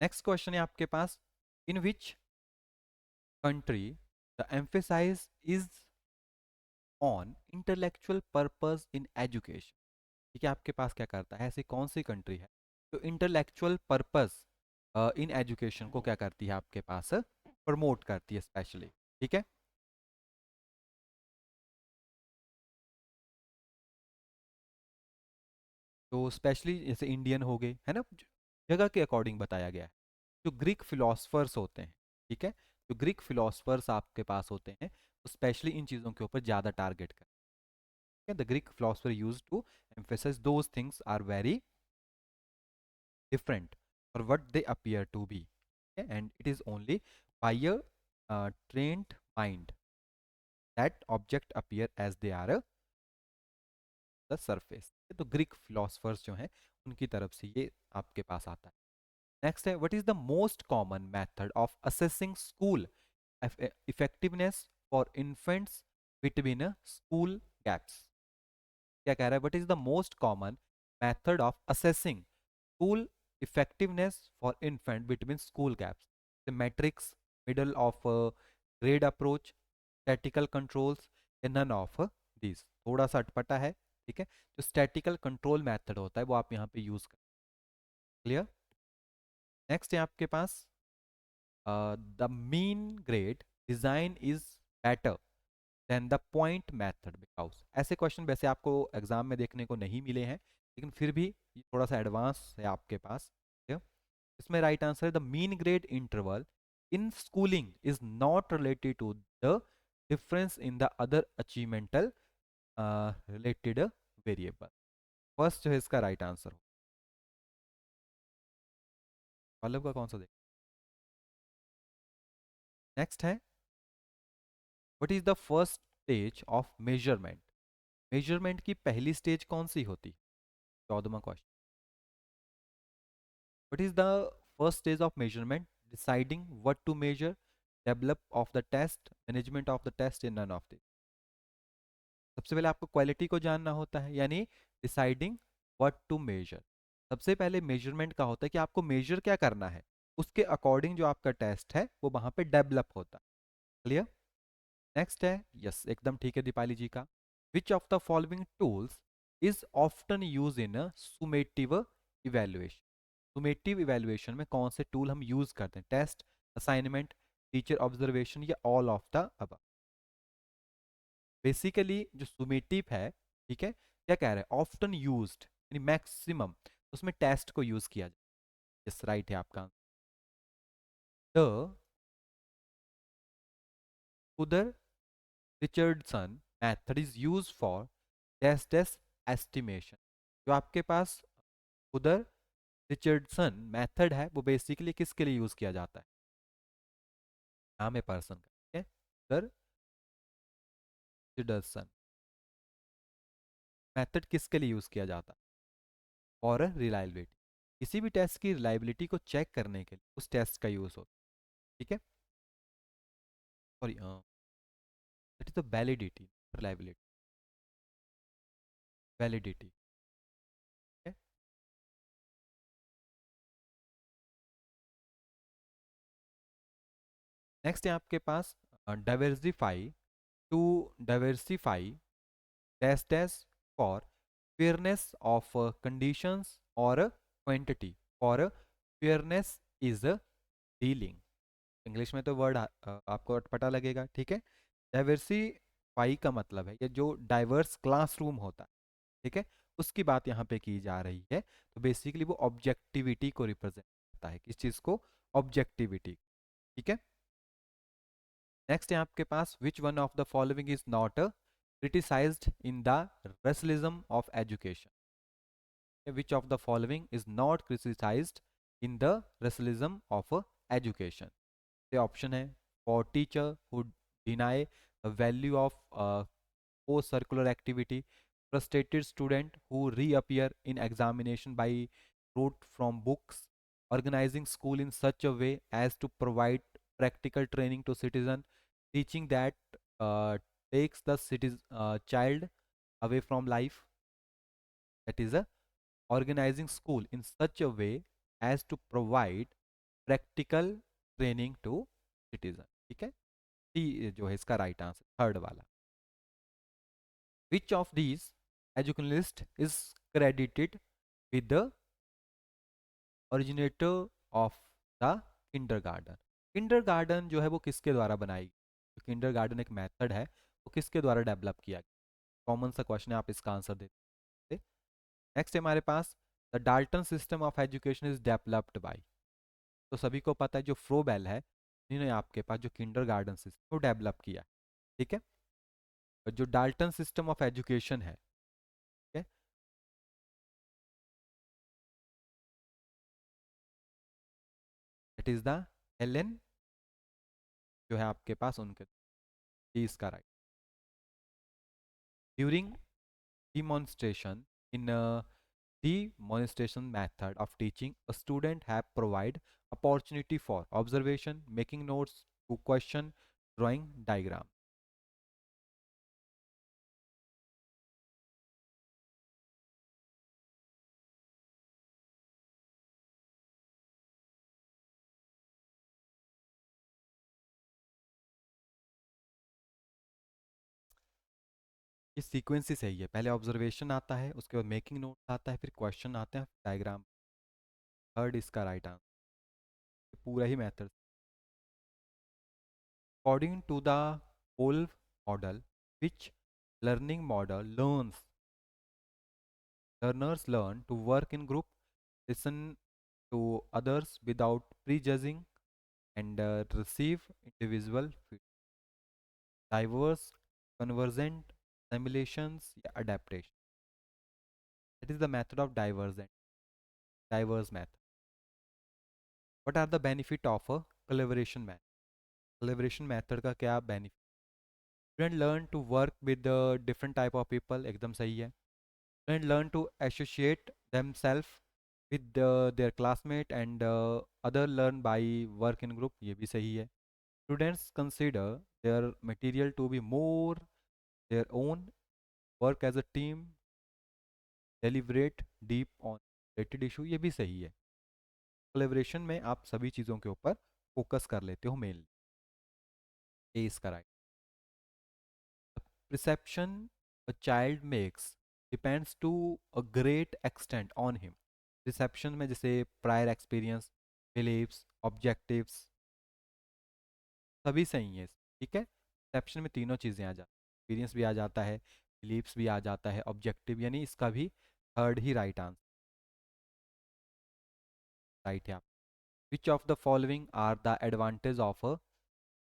Next question है आपके पास, in which country the emphasize is on intellectual purpose in education. ठीक है, आपके पास क्या करता है, ऐसी कौन सी कंट्री है तो इंटेलेक्चुअल पर्पस इन एजुकेशन को क्या करती है आपके पास, प्रमोट करती है स्पेशली। ठीक है, तो स्पेशली जैसे इंडियन हो गए है ना, जगह के अकॉर्डिंग बताया गया है। जो ग्रीक फिलोसफर्स होते हैं, ठीक है, जो ग्रीक फिलोसफर्स आपके पास होते हैं वो स्पेशली इन चीज़ों के ऊपर ज़्यादा टारगेट करते हैं। The Greek philosopher use to emphasize those things are very different or what they appear to be, okay? And it is only by a trained mind that object appear as they are the surface. तो Greek philosophers जो हैं उनकी तरफ से ये आपके पास आता है। नेक्स्ट है, what is the most common method of assessing school effectiveness for infants between school gaps. क्या कह रहा है, what is the most common method of assessing school effectiveness for infant between school gaps. Matrix, middle of grade approach, statical controls, none of this. थोड़ा सा अटपटा है, ठीक है। जो स्टैटिकल कंट्रोल मेथड होता है वो आप यहाँ पे यूज कर। क्लियर। नेक्स्ट है आपके पास, the mean grade design is better than the point method because. ऐसे क्वेश्चन वैसे आपको एग्जाम में देखने को नहीं मिले हैं, लेकिन फिर भी ये थोड़ा सा एडवांस है आपके पास। ठीक है? इसमें राइट आंसर है the mean grade interval in schooling is not related to the difference in the other achievement related variable. First जो है इसका राइट आंसर हो। पल्लव का कौन सा देख। नेक्स्ट है, what is the first stage of measurement. Measurement की पहली स्टेज कौन सी होती। 14वां question, what is the first stage of measurement, deciding what to measure, develop of the test, management of the test, in none of this. सबसे पहले आपको quality को जानना होता है, यानी डिसाइडिंग व्हाट टू मेजर। सबसे पहले मेजरमेंट का होता है कि आपको मेजर क्या करना है, उसके अकॉर्डिंग जो आपका टेस्ट है वो वहां पे डेवलप होता है। क्लियर। नेक्स्ट है, यस एकदम ठीक है दीपाली जी का, which of the following tools is often use in summative evaluation. Summative evaluation में कौन से टूल हम यूज करते हैं, टेस्ट, असाइनमेंट, टीचर ऑब्जर्वेशन या all of the above. Basically जो सुमेटिव है, ठीक है, क्या कह रहा है, ऑफ्टन यूज्ड यानी मैक्सिमम, उसमें टेस्ट को यूज किया जाए। यस राइट है आपका। The Kuder Richardson method is use for test estimation. जो आपके पास उदर रिचर्डसन मेथड है वो बेसिकली किसके लिए यूज किया जाता है, नाम है पर्सन का, ठीक है। उदर रिचर्डसन मेथड किसके लिए यूज किया जाता है, और रिलायबिलिटी। किसी भी टेस्ट की रिलायबिलिटी को चेक करने के लिए उस टेस्ट का यूज होता है। ठीक है, sorry that is the validity, reliability, validity. Next है आपके पास, diversify, to diversify test test for fairness of conditions और क्वांटिटी, और फेयरनेस इज डीलिंग। इंग्लिश में तो वर्ड आपको पता लगेगा, ठीक है। डाइवर्सिफाई का मतलब है ये जो डाइवर्स क्लासरूम होता है, ठीक है, उसकी बात यहाँ पे की जा रही है। तो बेसिकली वो ऑब्जेक्टिविटी को रिप्रेजेंट करता है, किस चीज को, ऑब्जेक्टिविटी। ठीक है। नेक्स्ट है आपके पास, which one of the following is not criticized in the realism of education. Which of the following is not criticized in the realism of education. ये ऑप्शन है, for teacher who deny the value of post circular activity, frustrated student who reappear in examination by rote from books, organizing school in such a way as to provide practical training to citizen, teaching that takes the child away from life, that is a organizing school in such a way as to provide practical training to citizen. ठीक है, D जो है इसका right answer third वाला। Which of these educationalist is credited with the originator of the kindergarten. Kindergarten जो है वो किसके द्वारा बनाई गई? किंडरगार्टन एक मेथड है, वो किसके द्वारा डेवलप किया गया? कॉमन सा क्वेश्चन है, आप इसका आंसर देते। नेक्स्ट है हमारे पास, the Dalton system of education is developed by. तो सभी को पता है जो फ्रोबेल है, इन्होंने आपके पास जो किंडरगार्टन सिस्टम को डेवलप किया। ठीक है, और जो डाल्टन सिस्टम ऑफ एजुकेशन है, ठीक है, इट इज द एलन जो है आपके पास उनके, इसका right. During demonstration in a demonstration method of teaching, a student have provide opportunity for observation, making notes, to question, drawing diagram. ये सीक्वेंस ही सही है, पहले ऑब्जर्वेशन आता है, उसके बाद मेकिंग नोट्स आता है, फिर क्वेश्चन आते हैं, डायग्राम। थर्ड इसका राइट आंसर, पूरा ही method. According to the whole model, which learning model learners learn to work in group, listen to others without prejudging, and receive individual feedback. Diverse, convergent, simulations, या adaptation. That is the method of diverse method. What are the benefit of a collaboration method? Collaboration method का क्या benefit? Student learn to work with the different type of people, एकदम सही है. Student learn to associate themselves with their classmate, and other learn by work in group, ये भी सही है. Students consider their material to be more their own, work as a team, deliberate deep on related issue, ये भी सही है. Collaboration में आप सभी चीज़ों के ऊपर फोकस कर लेते हो मेनली, ये इसका right. Perception a child makes depends to a great extent on him. Perception में जैसे prior experience, beliefs, objectives, सभी सही है. ठीक है, perception में तीनों चीज़ें आ जाती हैं, एक्सपीरियंस भी आ जाता है, बिलीव्स भी आ जाता है, ऑब्जेक्टिव, यानी इसका भी थर्ड ही राइट आंसर राइट है. आप which of the following are the advantage of a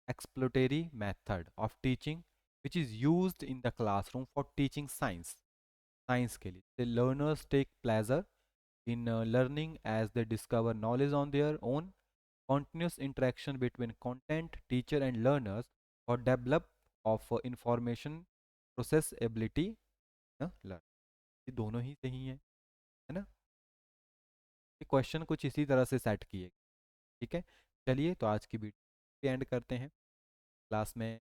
exploratory method of teaching which is used in the classroom for teaching science? Science के लिए the learners take pleasure in learning as they discover knowledge on their own. Continuous interaction between content, teacher and learners for develop of information process ability, learn. ये दोनों ही सही हैं, है ना. ये question कुछ इसी तरह से सेट किए. ठीक है, चलिए तो आज की वीडियो एंड करते हैं. क्लास में